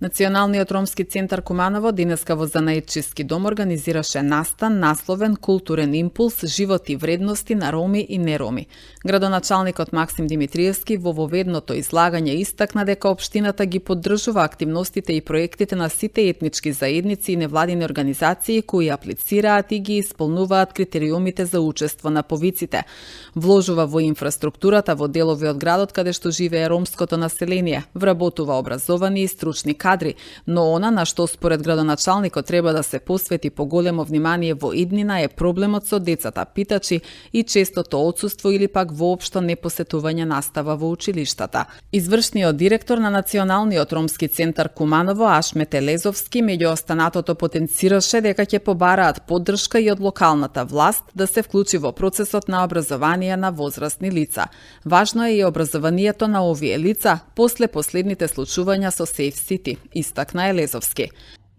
Националниот ромски центар Куманово денеска во Занаетчиски дом организираше настан насловен Културен импулс, живот и вредности на роми и нероми. Градоначалникот Максим Димитриевски во воведното излагање истакна дека општината ги поддржува активностите и проектите на сите етнички заедници и невладини организации кои аплицираат и ги исполнуваат критериумите за учество на повиците. Вложува во инфраструктурата во делови од градот каде што живее ромското население, вработува образовани и стручни кадри, но она на што според градоначалникот треба да се посвети поголемо внимание во иднина е проблемот со децата питачи и честото отсуство или пак воопшто непосетување настава во училиштата. Извршниот директор на Националниот ромски центар Куманово Ашмет Елезовски меѓу останатото потенцираше дека ќе побараат поддршка и од локалната власт да се вклучи во процесот на образование на возрастни лица. Важно е и образованието на овие лица после последните случувања со Safe City, истакна Елезовски.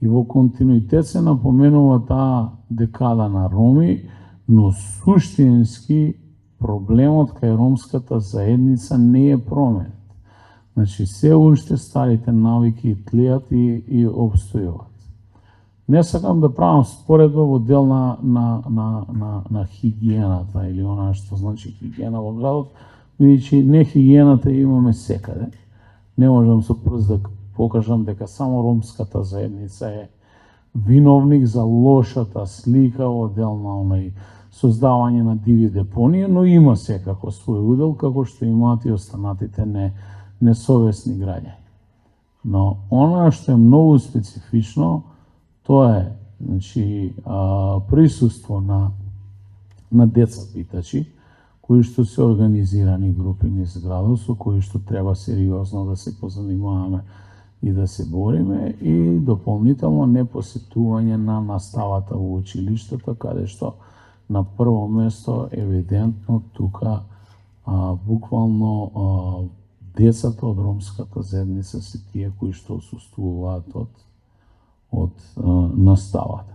И во континуитет се напоменува таа декада на роми, но суштински проблемот кај ромската заедница не е променет. Значи, се уште старите навики тлеат и обстојуват. Не сакам да правам споредба во дел на хигиената или она што значи хигиена во градот, бидејќи не хигиената имаме секаде. Не можам со прст да покажам дека само ромската заедница е виновник за лошата слика во дел на онај создавање на диви депонии, но има секако свој удел, како што имаат и останатите несовесни граѓани. Но она што е многу специфично, тоа е значи, присуство на деца питачи, кои што се организирани групи низ градот, со кои што треба сериозно да се позанимаваме и да се бориме, и дополнително непосетување на наставата во училиштата, каде што на прво место евидентно тука буквално децата од ромската заедница се тие кои што отсуствуваат од наставата.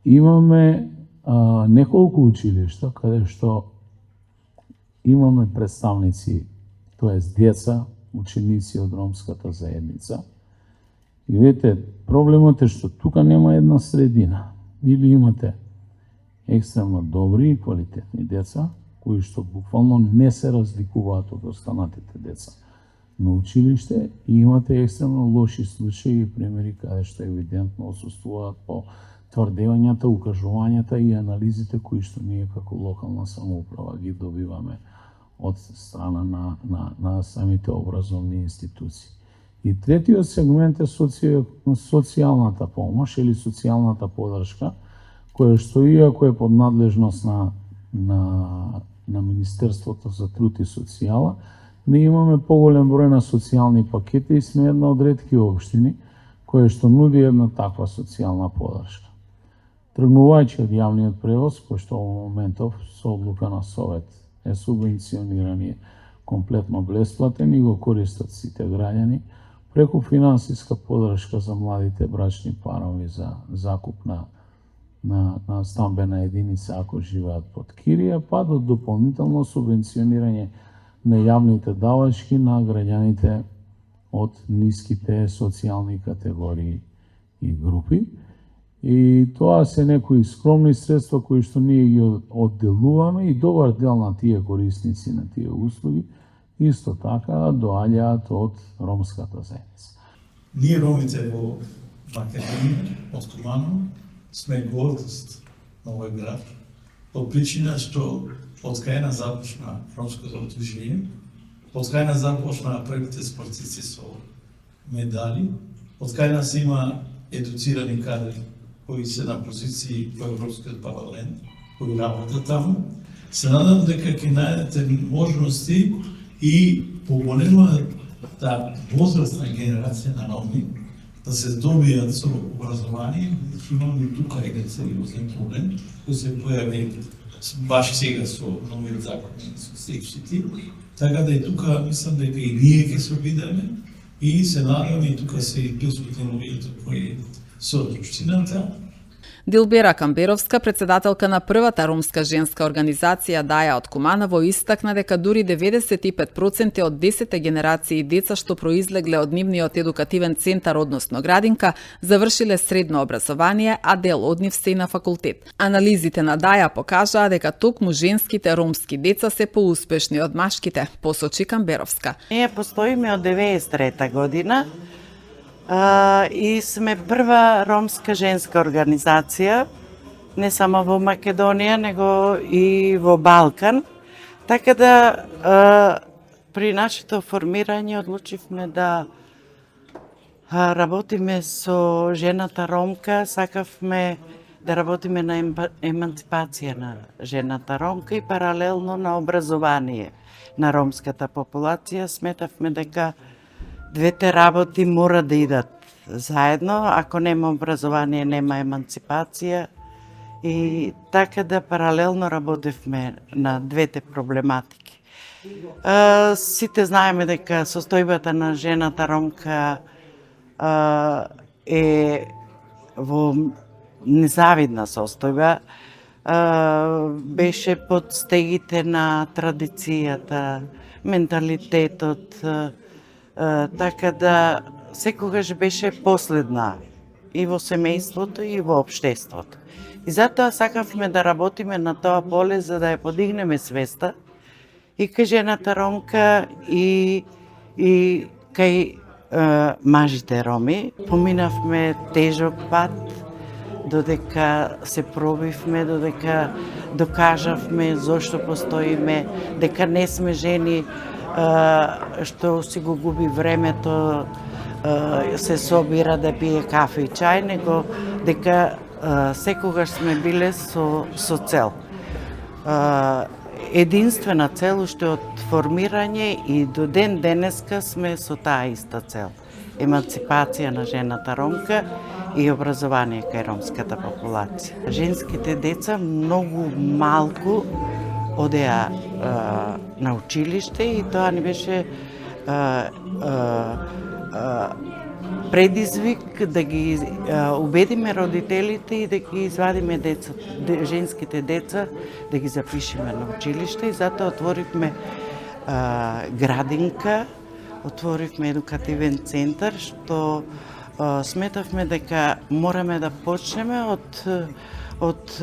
Имаме неколку училишта каде што имаме представници, тоест деца, ученици од ромската заедница. И видите, проблемот е што тука нема една средина. Или имате екстремно добри и квалитетни деца, кои што буквално не се разликуваат од останатите деца на училиште, и имате екстремно лоши случаи и примери каде што евидентно отсуствуваат по тврдењата, укажувањата и анализите кои што ние како локална самоуправа ги добиваме од страна на самите образовни институции. И третиот сегмент е социјалната помош или социјалната поддршка, која што иако е под надлежност на Министерството за труд и социјала, ние имаме поголем број на социјални пакети и сме една од ретки општини која што нуди една таква социјална поддршка. Тргнувајќи од јавниот превоз, кој што во моментов со одлука на Совет е субвенциониран и комплетно бесплатен и го користат сите граѓани, преку финансиска поддршка за младите брачни парови за закуп на стамбена единица ако живеат под кирија, па до дополнително субвенционирање на јавните давачки на граѓаните од ниските социјални категории и групи. И тоа се некои скромни средства кои што ние ги одделуваме, и добар дел на тие корисници на тие услуги исто така доаѓаат од ромската заедница. Ние ромите во Македонија, од Куманово, сме гордост на овој град, по причина што од кај започна ромското движење, од кај започна првите спортисти со медали, од кај има едуцирани кадри кои се на позиции во Европскиот парламент, кои работат таму. Се надам дека ќе најдете можности и поголемата возрастна генерација на роми да се добијат со образование. Имаме тука еден сериозен проблем кој се појави баш сега со новиот закон со Safe City. Така да и тука мислам дека и ние ќе се обидеме и се надам и тука се и присутни луѓето кои со друштината Дилбера Камберовска, председателка на првата ромска женска организација Даја од Куманово, истакна дека дури 95% од 10 генерации деца што произлегле од нивниот едукативен центар, односно градинка, завршиле средно образование, а дел од нив се и на факултет. Анализите на Даја покажаа дека токму женските ромски деца се поуспешни од машките, посочи Камберовска. Ние постоиме од 93 година и сме прва ромска женска организација, не само во Македонија, него и во Балкан. Така да при нашето формирање одлучивме да работиме со жената ромка, сакавме да работиме на еманципација на жената ромка и паралелно на образование на ромската популација. Сметавме дека двете работи мора да идат заедно, ако нема образование, нема еманципација, и така да паралелно работевме на двете проблематики. Сите знаеме дека состојбата на жената ромка е во незавидна состојба, беше под стегите на традицијата, менталитетот, така да секогаш беше последна и во семејството и во општеството. И затоа сакавме да работиме на тоа поле за да ја подигнеме свеста и кај жената ромка и кај мажите роми. Поминавме тежок пат, додека се пробивме, додека докажавме зошто постоиме, дека не сме жени што си го губи времето, се собира да пие кафе и чај, него дека секогаш сме биле со цел. Единствена цел уште од формирање и до ден денеска сме со таа иста цел. Еманципација на жената ромка и образование кај ромската популација. Женските деца многу малку одеа на училиште и тоа ни беше предизвик да ги убедиме родителите и да ги извадиме женските деца, да ги запишеме на училиште, и затоа отворивме градинка, отворивме едукативен центар, што сметавме дека мораме да почнеме од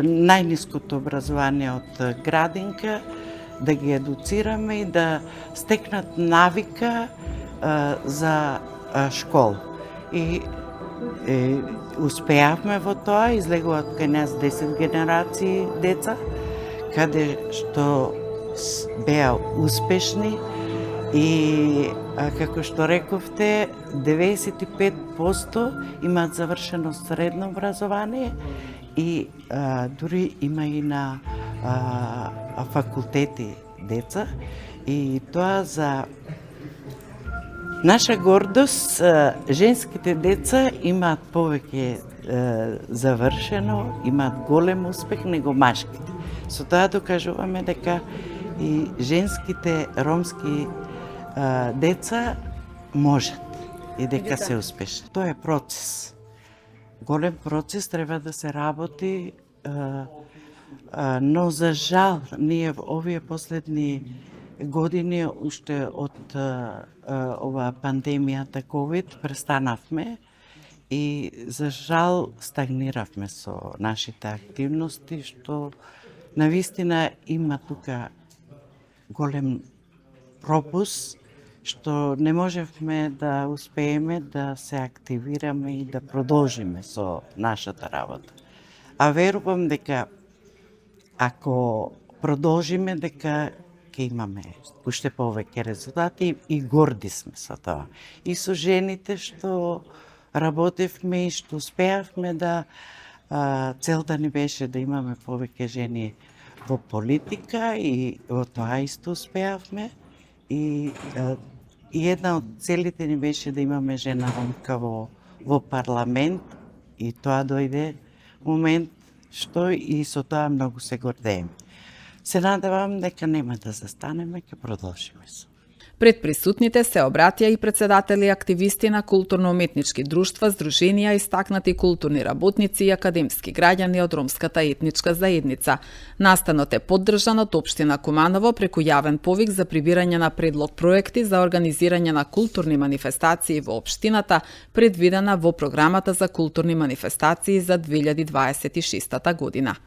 најниското образование, од градинка, да ги едуцираме и да стекнат навика за школа. И успеавме во тоа, излегуваат кај нас 10 генерации деца, каде што беа успешни и, како што рековте, 95% имаат завршено средно образование и дури има и на факултети деца, и тоа за наша гордост. Женските деца имаат повеќе завршено, имаат голем успех него машките. Со тоа докажуваме дека и женските ромски деца можат и дека се успешни. Тоа е процес. Голем процес, треба да се работи, но за жал ние во овие последни години, уште од ова пандемијата COVID, престанавме и за жал стагниравме со нашите активности, што навистина има тука голем пропуск, што не можевме да успееме да се активираме и да продолжиме со нашата работа. А верувам дека ако продолжиме, дека ќе имаме уште повеќе резултати и горди сме со тоа. И со жените што работевме и што успеавме да целта ни беше да имаме повеќе жени во политика, и во тоа исто успеавме. И една од целите ни беше да имаме жена ромка во парламент, и тоа дојде момент што и со тоа многу се гордееме. Се надевам дека нема да застанеме, ќе продолжиме со. Пред присутните се обратија и председатели и активисти на културно-уметнички друштва, здруженија, истакнати културни работници и академски граѓани од ромската етничка заедница. Настанот е поддржан од општина Куманово преку јавен повик за прибирање на предлог проекти за организирање на културни манифестации во општината, предвидена во програмата за културни манифестации за 2026 година.